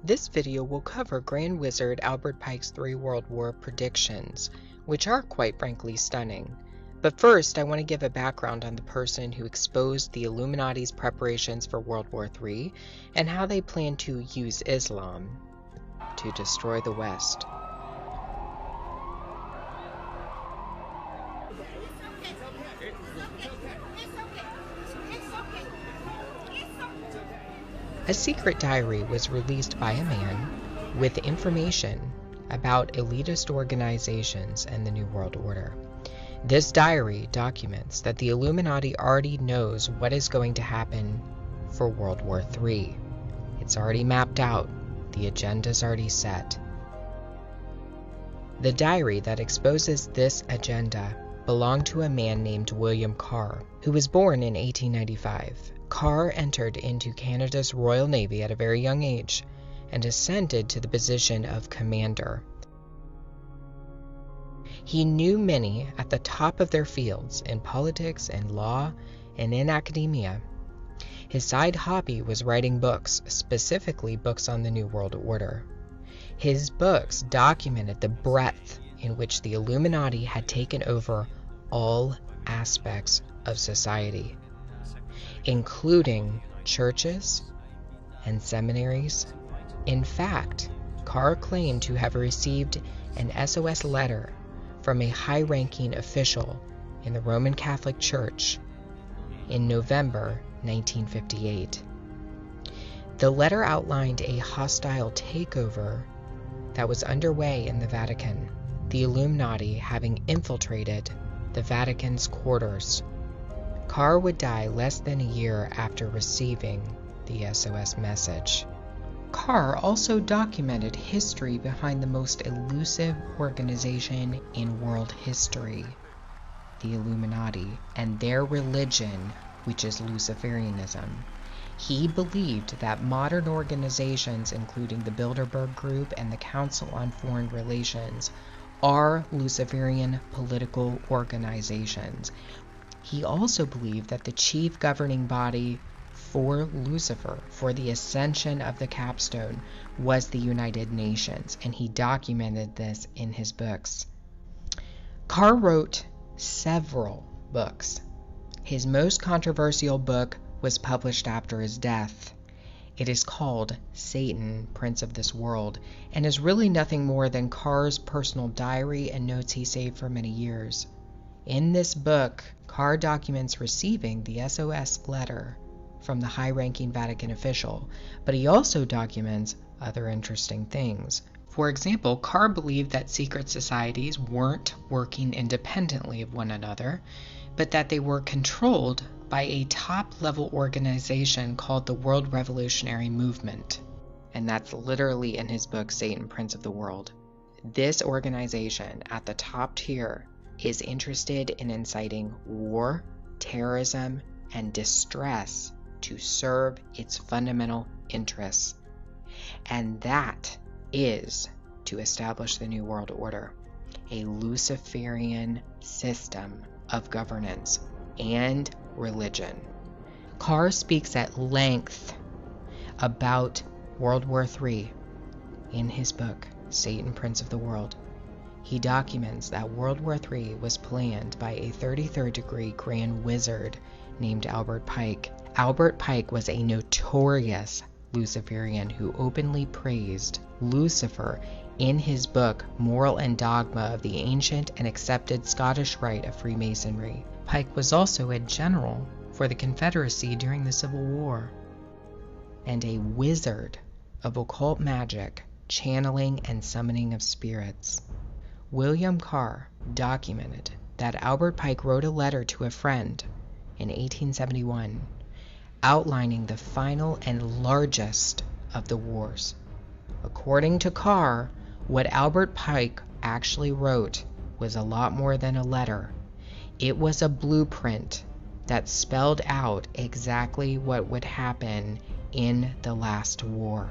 This video will cover Grand Wizard Albert Pike's 3 World War predictions, which are quite frankly stunning. But first, I want to give a background on the person who exposed the Illuminati's preparations for World War III and how they plan to use Islam to destroy the West. A secret diary was released by a man with information about elitist organizations and the New World Order. This diary documents that the Illuminati already knows what is going to happen for World War III. It's already mapped out. The agenda's already set. The diary that exposes this agenda belonged to a man named William Carr, who was born in 1895. Carr entered into Canada's Royal Navy at a very young age and ascended to the position of commander. He knew many at the top of their fields in politics and law and in academia. His side hobby was writing books, specifically books on the New World Order. His books documented the breadth in which the Illuminati had taken over all aspects of society, including churches and seminaries. In fact, Carr claimed to have received an SOS letter from a high-ranking official in the Roman Catholic Church in November 1958. The letter outlined a hostile takeover that was underway in the Vatican, the Illuminati having infiltrated the Vatican's quarters. Carr would die less than a year after receiving the SOS message. Carr also documented history behind the most elusive organization in world history, the Illuminati, and their religion, which is Luciferianism. He believed that modern organizations, including the Bilderberg Group and the Council on Foreign Relations, are Luciferian political organizations. He also believed that the chief governing body for Lucifer, for the ascension of the capstone, was the United Nations, and he documented this in his books. Carr wrote several books. His most controversial book was published after his death. It is called Satan, Prince of this World, and is really nothing more than Carr's personal diary and notes he saved for many years. In this book, Carr documents receiving the SOS letter from the high-ranking Vatican official, but he also documents other interesting things. For example, Carr believed that secret societies weren't working independently of one another, but that they were controlled by a top-level organization called the World Revolutionary Movement. And that's literally in his book, Satan, Prince of the World. This organization at the top tier is interested in inciting war, terrorism, and distress to serve its fundamental interests. And that is to establish the New World Order, a Luciferian system of governance and religion. Carr speaks at length about World War III in his book, Satan, Prince of the World. He documents that World War III was planned by a 33rd-degree Grand Wizard named Albert Pike. Albert Pike was a notorious Luciferian who openly praised Lucifer in his book Moral and Dogma of the Ancient and Accepted Scottish Rite of Freemasonry. Pike was also a general for the Confederacy during the Civil War, and a wizard of occult magic, channeling and summoning of spirits. William Carr documented that Albert Pike wrote a letter to a friend in 1871 outlining the final and largest of the wars. According to Carr, what Albert Pike actually wrote was a lot more than a letter. It was a blueprint that spelled out exactly what would happen in the last war.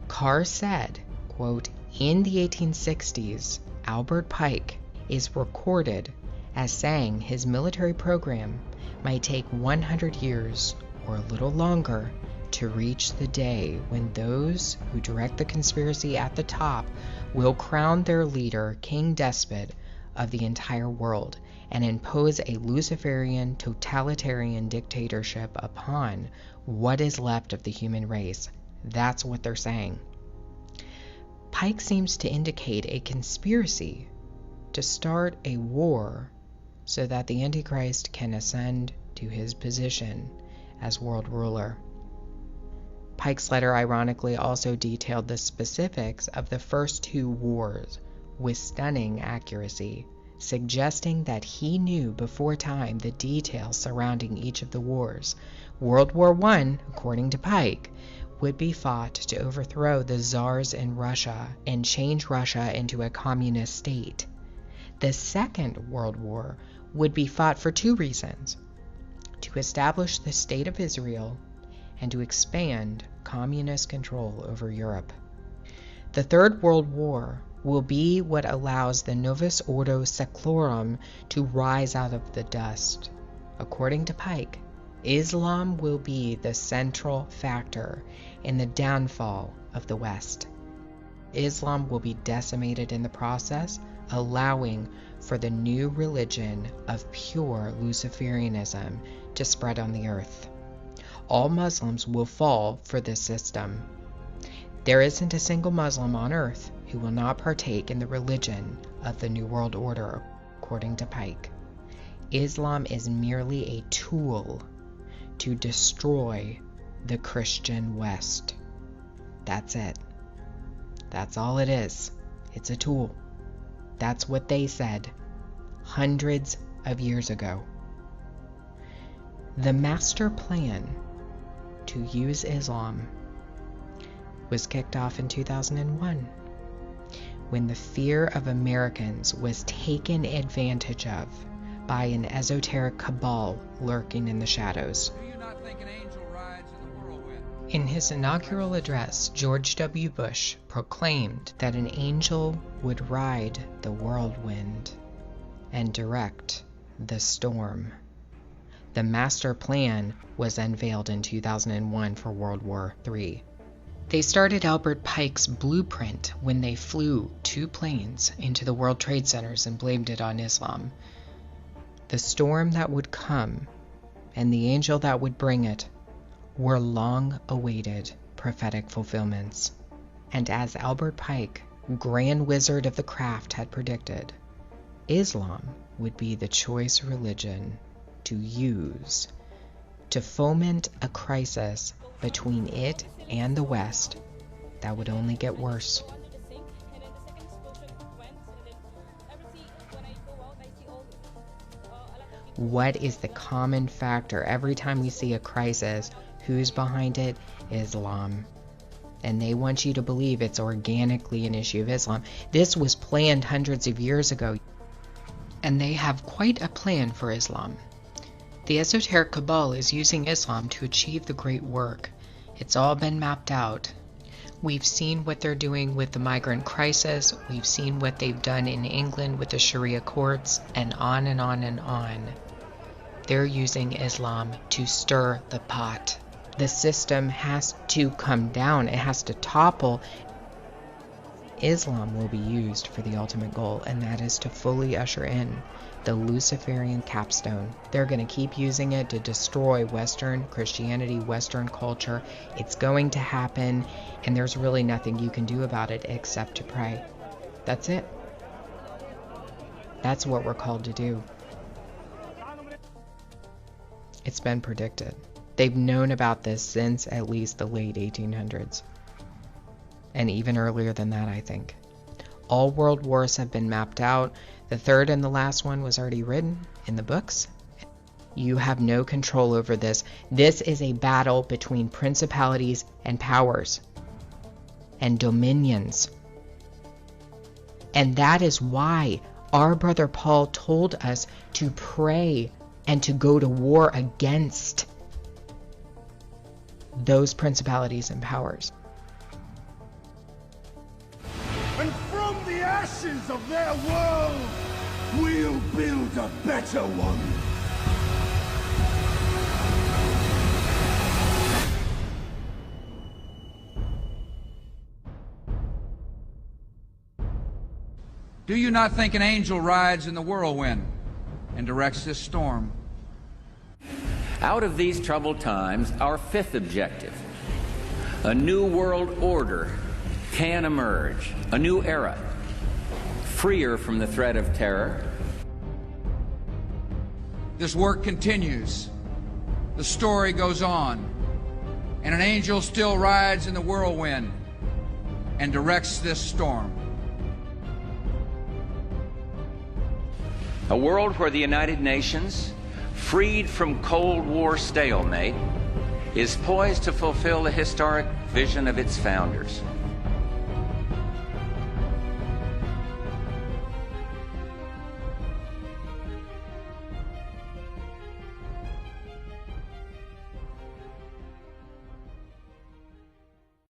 Carr said, quote, "In the 1860s, Albert Pike is recorded as saying his military program might take 100 years or a little longer to reach the day when those who direct the conspiracy at the top will crown their leader king despot of the entire world and impose a Luciferian totalitarian dictatorship upon what is left of the human race. That's what they're saying. Pike seems to indicate a conspiracy to start a war so that the Antichrist can ascend to his position as world ruler. Pike's letter ironically also detailed the specifics of the first two wars with stunning accuracy, suggesting that he knew before time the details surrounding each of the wars. World War I, according to Pike, would be fought to overthrow the czars in Russia and change Russia into a communist state. The Second World War would be fought for two reasons: to establish the State of Israel and to expand communist control over Europe. The Third World War will be what allows the Novus Ordo Seclorum to rise out of the dust. According to Pike, Islam will be the central factor in the downfall of the West. Islam will be decimated in the process, allowing for the new religion of pure Luciferianism to spread on the earth. All Muslims will fall for this system. There isn't a single Muslim on earth who will not partake in the religion of the New World Order, according to Pike. Islam is merely a tool to destroy the Christian West. That's it. That's all it is. It's a tool. That's what they said hundreds of years ago. The master plan to use Islam was kicked off in 2001 when the fear of Americans was taken advantage of by an esoteric cabal lurking in the shadows. In his inaugural address, George W. Bush proclaimed that an angel would ride the whirlwind and direct the storm. The master plan was unveiled in 2001 for World War III. They started Albert Pike's blueprint when they flew 2 planes into the World Trade Centers and blamed it on Islam. The storm that would come and the angel that would bring it were long-awaited prophetic fulfillments. And as Albert Pike, Grand Wizard of the craft, had predicted, Islam would be the choice religion to use to foment a crisis between it and the West that would only get worse. What is the common factor every time we see a crisis? Who's behind it? Islam. And they want you to believe it's organically an issue of Islam. This was planned hundreds of years ago, and they have quite a plan for Islam. The esoteric cabal is using Islam to achieve the great work. It's all been mapped out. We've seen what they're doing with the migrant crisis. We've seen what they've done in England with the Sharia courts, and on and on and on. They're using Islam to stir the pot. The system has to come down. It has to topple. Islam will be used for the ultimate goal, and that is to fully usher in the Luciferian capstone. They're going to keep using it to destroy Western Christianity, Western culture. It's going to happen, and there's really nothing you can do about it except to pray. That's it. That's what we're called to do. It's been predicted. They've known about this since at least the late 1800s. And even earlier than that, I think. All world wars have been mapped out. The third and the last one was already written in the books. You have no control over this. This is a battle between principalities and powers and dominions. And that is why our brother Paul told us to pray and to go to war against those principalities and powers. And from the ashes of their world, we'll build a better one. Do you not think an angel rides in the whirlwind and directs this storm? Out of these troubled times, our fifth objective, a new world order can emerge, a new era, freer from the threat of terror. This work continues. The story goes on, and an angel still rides in the whirlwind and directs this storm. A world where the United Nations, freed from Cold War stalemate, is poised to fulfill the historic vision of its founders.